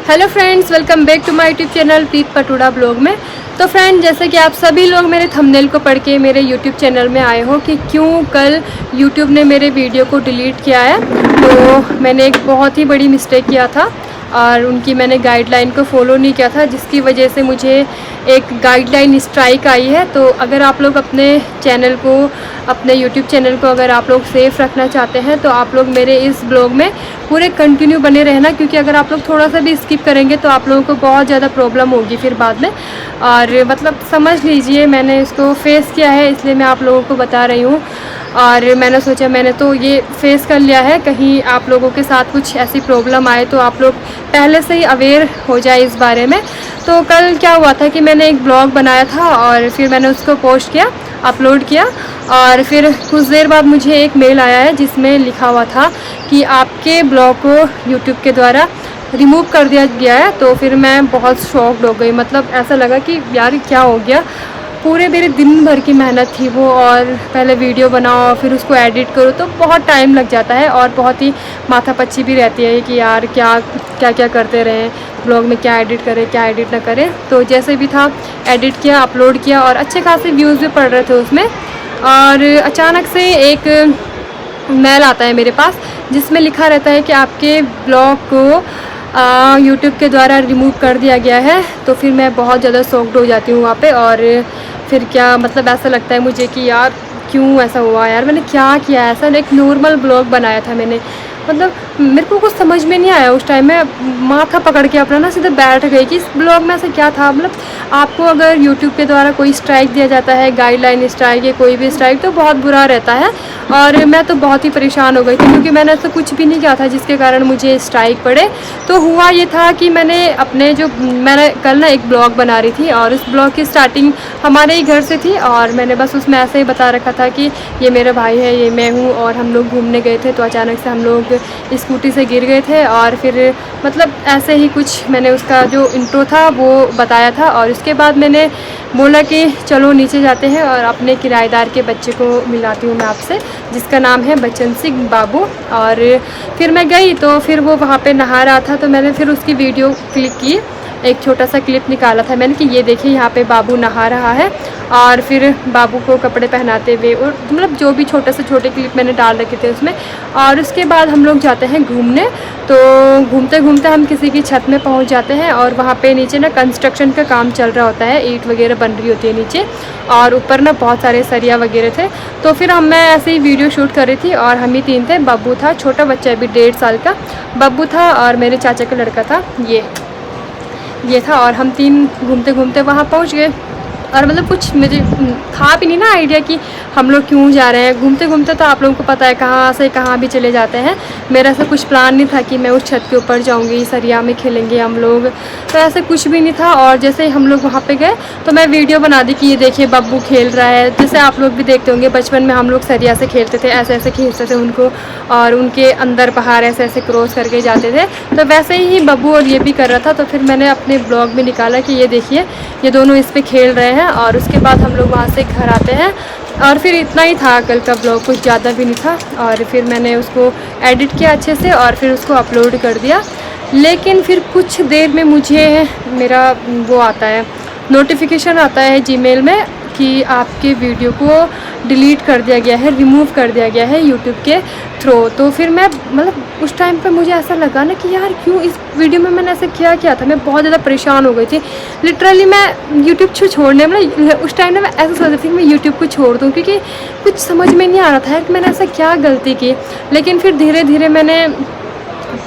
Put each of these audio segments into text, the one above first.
Hello friends, welcome back to my YouTube channel Preet Patoda blog में। तो friend, जैसे कि आप सभी लोग मेरे थंबनेल को पढ़ के मेरे यूट्यूब चैनल में आए हो कि क्यों कल यूट्यूब ने मेरे वीडियो को डिलीट किया है, तो मैंने एक बहुत ही बड़ी मिस्टेक किया था और उनकी मैंने गाइडलाइन को फॉलो नहीं किया था, जिसकी वजह से मुझे एक गाइडलाइन स्ट्राइक आई है। तो अगर आप लोग अपने चैनल को, अपने यूट्यूब चैनल को अगर आप लोग सेफ़ रखना चाहते हैं तो आप लोग मेरे इस ब्लॉग में पूरे कंटिन्यू बने रहना, क्योंकि अगर आप लोग थोड़ा सा भी स्किप करेंगे तो आप लोगों को बहुत ज़्यादा प्रॉब्लम होगी फिर बाद में। और मतलब समझ लीजिए, मैंने इसको फेस किया है, इसलिए मैं आप लोगों को बता रही हूँ। और मैंने सोचा मैंने तो ये फेस कर लिया है, कहीं आप लोगों के साथ कुछ ऐसी प्रॉब्लम आए तो आप लोग पहले से ही अवेयर हो जाए इस बारे में। तो कल क्या हुआ था कि मैंने एक ब्लॉग बनाया था और फिर मैंने उसको पोस्ट किया, अपलोड किया, और फिर कुछ देर बाद मुझे एक मेल आया है जिसमें लिखा हुआ था कि आपके ब्लॉग को यूट्यूब के द्वारा रिमूव कर दिया गया है। तो फिर मैं बहुत शॉक्ड हो गई, मतलब ऐसा लगा कि यार क्या हो गया। पूरे मेरे दिन भर की मेहनत थी वो, और पहले वीडियो बनाओ फिर उसको एडिट करो तो बहुत टाइम लग जाता है और बहुत ही माथापच्ची भी रहती है कि यार क्या क्या करते रहें ब्लॉग में, क्या एडिट करें क्या एडिट ना करें। तो जैसे भी था एडिट किया, अपलोड किया और अच्छे खासे व्यूज़ भी पड़ रहे थे उसमें। और अचानक से एक मेल आता है मेरे पास जिसमें लिखा रहता है कि आपके ब्लॉग को यूट्यूब के द्वारा रिमूव कर दिया गया है। तो फिर मैं बहुत ज़्यादा शॉक्ड हो जाती हूँ वहाँ पे। और फिर क्या मतलब ऐसा लगता है मुझे कि यार क्यों ऐसा हुआ, यार मैंने क्या किया ऐसा। एक नॉर्मल ब्लॉग बनाया था मैंने, मतलब मेरे को कुछ समझ में नहीं आया उस टाइम। में माथा पकड़ के अपना ना सीधे बैठ गई कि इस ब्लॉग में ऐसा क्या था। मतलब आपको अगर यूट्यूब के द्वारा कोई स्ट्राइक दिया जाता है, गाइडलाइन स्ट्राइक या कोई भी स्ट्राइक, तो बहुत बुरा रहता है। और मैं तो बहुत ही परेशान हो गई थी क्योंकि मैंने तो कुछ भी नहीं किया था जिसके कारण मुझे स्ट्राइक पड़े। तो हुआ ये था कि मैंने कल ना एक ब्लॉग बना रही थी और उस ब्लॉग की स्टार्टिंग हमारे ही घर से थी, और मैंने बस उसमें ऐसे ही बता रखा था कि ये मेरा भाई है, ये मैं हूँ, और हम लोग घूमने गए थे तो अचानक से हम लोग स्कूटी से गिर गए थे। और फिर मतलब ऐसे ही कुछ मैंने उसका जो इंट्रो था वो बताया था। और उसके बाद मैंने बोला कि चलो नीचे जाते हैं और अपने किराएदार के बच्चे को मिलाती हूँ मैं आपसे, जिसका नाम है बच्चन सिंह बाबू। और फिर मैं गई तो फिर वो वहाँ पे नहा रहा था, तो मैंने फिर उसकी वीडियो क्लिक की, एक छोटा सा क्लिप निकाला था मैंने कि ये देखिए यहाँ पे बाबू नहा रहा है। और फिर बाबू को कपड़े पहनाते हुए, और मतलब जो भी छोटे से छोटे क्लिप मैंने डाल रखे थे उसमें। और उसके बाद हम लोग जाते हैं घूमने। तो घूमते घूमते हम किसी की छत में पहुंच जाते हैं और वहाँ पे नीचे ना कंस्ट्रक्शन का काम चल रहा होता है, ईंट वगैरह बन रही होती है नीचे, और ऊपर ना बहुत सारे सरिया वगैरह थे। तो फिर मैं ऐसे ही वीडियो शूट कर रही थी और हम ही तीन थे। बब्बू था, छोटा बच्चा अभी 1.5 साल का बब्बू था, और मेरे चाचा का लड़का था ये था। और हम तीन घूमते घूमते वहाँ पहुँच गए। और मतलब कुछ मुझे था भी नहीं ना आइडिया कि हम लोग क्यों जा रहे हैं। घूमते घूमते तो आप लोगों को पता है कहाँ से कहाँ भी चले जाते हैं। मेरा ऐसा कुछ प्लान नहीं था कि मैं उस छत के ऊपर जाऊँगी, सरिया में खेलेंगे हम लोग, तो ऐसे कुछ भी नहीं था। और जैसे ही हम लोग वहाँ पे गए तो मैं वीडियो बना दी कि ये देखिए बब्बू खेल रहा है। जैसे आप लोग भी देखते होंगे बचपन में हम लोग सरिया से खेलते थे, ऐसे ऐसे खींचते थे उनको, और उनके अंदर पहाड़ ऐसे ऐसे क्रॉस करके जाते थे। तो वैसे ही बब्बू और ये भी कर रहा था। तो फिर मैंने अपने ब्लॉग में निकाला कि ये देखिए ये दोनों इस पर खेल रहे हैं। और उसके बाद हम लोग वहाँ से घर आते हैं। और फिर इतना ही था कल का ब्लॉग, कुछ ज़्यादा भी नहीं था। और फिर मैंने उसको एडिट किया अच्छे से और फिर उसको अपलोड कर दिया। लेकिन फिर कुछ देर में मुझे मेरा वो आता है, नोटिफिकेशन आता है जीमेल में कि आपके वीडियो को डिलीट कर दिया गया है, रिमूव कर दिया गया है यूट्यूब के थ्रू। तो फिर मैं मतलब उस टाइम पे मुझे ऐसा लगा ना कि यार क्यों इस वीडियो में मैंने ऐसा किया था। मैं बहुत ज़्यादा परेशान हो गई थी लिटरली। मैं यूट्यूब छोड़ने मतलब उस टाइम में मैं ऐसा सोच रही थी कि मैं यूट्यूब को छोड़ दूँ, क्योंकि कुछ समझ में नहीं आ रहा था यार कि मैंने ऐसा क्या गलती की। लेकिन फिर धीरे धीरे मैंने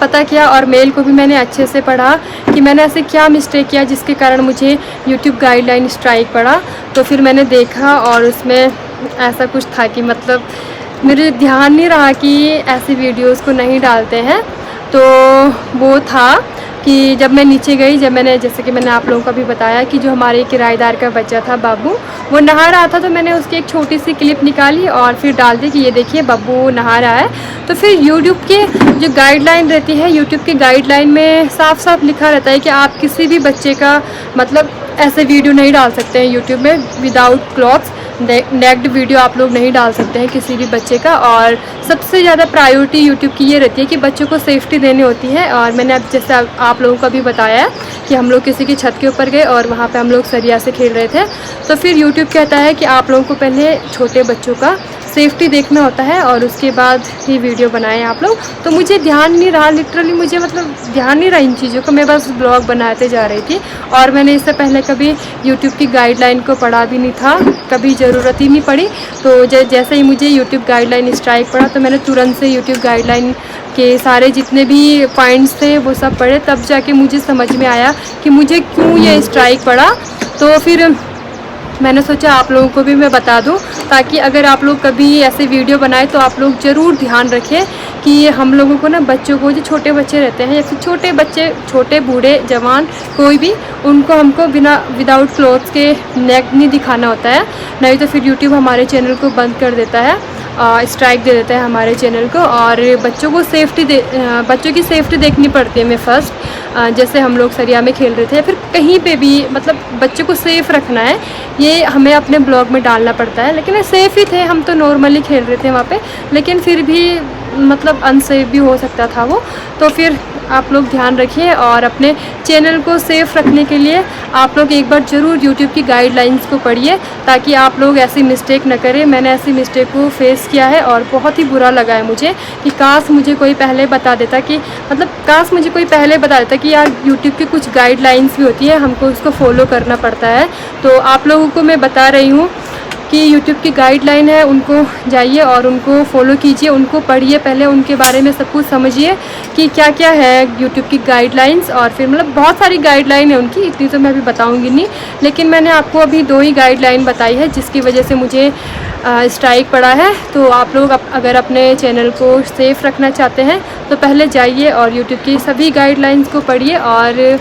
पता किया और मेल को भी मैंने अच्छे से पढ़ा कि मैंने ऐसे क्या मिस्टेक किया जिसके कारण मुझे यूट्यूब गाइडलाइन स्ट्राइक पड़ा। तो फिर मैंने देखा और उसमें ऐसा कुछ था कि मतलब मेरे ध्यान नहीं रहा कि ऐसी वीडियोस को नहीं डालते हैं। तो वो था कि जब मैं नीचे गई, जब मैंने जैसे कि मैंने आप लोगों को भी बताया कि जो हमारे किराएदार का बच्चा था बाबू, वो नहा रहा था, तो मैंने उसकी एक छोटी सी क्लिप निकाली और फिर डाल दी कि ये देखिए बब्बू नहा रहा है। तो फिर यूट्यूब के जो गाइडलाइन रहती है, यूट्यूब की गाइडलाइन में साफ साफ लिखा रहता है कि आप किसी भी बच्चे का मतलब ऐसे वीडियो नहीं डाल सकते हैं यूट्यूब में विदाउट क्लॉथ्स। नेक्ड वीडियो आप लोग नहीं डाल सकते हैं किसी भी बच्चे का। और सबसे ज़्यादा प्रायोरिटी यूट्यूब की ये रहती है कि बच्चों को सेफ्टी देनी होती है। और मैंने अब जैसे आप लोगों को भी बताया है कि हम लोग किसी की छत के ऊपर गए और वहाँ पे हम लोग सरिया से खेल रहे थे, तो फिर यूट्यूब कहता है कि आप लोगों को पहले छोटे बच्चों का सेफ्टी देखना होता है और उसके बाद ही वीडियो बनाएं आप लोग। तो मुझे ध्यान नहीं रहा, लिटरली मुझे मतलब ध्यान नहीं रहा इन चीज़ों को, मैं बस ब्लॉग बनाते जा रही थी। और मैंने इससे पहले कभी यूट्यूब की गाइडलाइन को पढ़ा भी नहीं था, कभी ज़रूरत ही नहीं पड़ी। तो जैसे ही मुझे यूट्यूब गाइडलाइन स्ट्राइक पड़ा तो मैंने तुरंत से यूट्यूब गाइडलाइन के सारे जितने भी पॉइंट्स थे वो सब पढ़े, तब जाके मुझे समझ में आया कि मुझे क्यों ये स्ट्राइक पड़ा। तो फिर मैंने सोचा आप लोगों को भी मैं बता दूं, ताकि अगर आप लोग कभी ऐसे वीडियो बनाए तो आप लोग ज़रूर ध्यान रखें कि हम लोगों को ना बच्चों को, जो छोटे बच्चे रहते हैं या फिर छोटे बच्चे, छोटे बूढ़े जवान कोई भी, उनको हमको विदाउट क्लोथ्स के नेक नहीं दिखाना होता है, नहीं तो फिर यूट्यूब हमारे चैनल को बंद कर देता है, स्ट्राइक दे देता है हमारे चैनल को। और बच्चों को बच्चों की सेफ्टी देखनी पड़ती है हमें फर्स्ट। जैसे हम लोग सरिया में खेल रहे थे, फिर कहीं पे भी मतलब बच्चों को सेफ़ रखना है, ये हमें अपने ब्लॉग में डालना पड़ता है। लेकिन सेफ़ ही थे, हम तो नॉर्मली खेल रहे थे वहाँ पे, लेकिन फिर भी मतलब अनसेफ भी हो सकता था वो। तो फिर आप लोग ध्यान रखिए और अपने चैनल को सेफ़ रखने के लिए आप लोग एक बार ज़रूर यूट्यूब की गाइडलाइंस को पढ़िए, ताकि आप लोग ऐसी मिस्टेक न करें। मैंने ऐसी मिस्टेक को फेस किया है और बहुत ही बुरा लगा है मुझे कि काश मुझे कोई पहले बता देता कि यार यूट्यूब की कुछ गाइडलाइंस भी होती है, हमको उसको फॉलो करना पड़ता है। तो आप लोगों को मैं बता रही हूँ कि यूट्यूब की गाइडलाइन है, उनको जाइए और उनको फॉलो कीजिए, उनको पढ़िए, पहले उनके बारे में सब कुछ समझिए कि क्या क्या है यूट्यूब की गाइडलाइंस। और फिर मतलब बहुत सारी गाइडलाइन है उनकी, इतनी तो मैं अभी बताऊंगी नहीं, लेकिन मैंने आपको अभी 2 ही गाइडलाइन बताई है जिसकी वजह से मुझे स्ट्राइक पड़ा है। तो आप लोग अगर अपने चैनल को सेफ़ रखना चाहते हैं तो पहले जाइए और यूट्यूब की सभी गाइडलाइंस को पढ़िए। और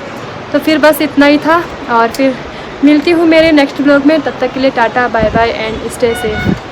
तो फिर बस इतना ही था, और फिर मिलती हूँ मेरे नेक्स्ट ब्लॉग में। तब तक के लिए tata, bye bye and stay safe.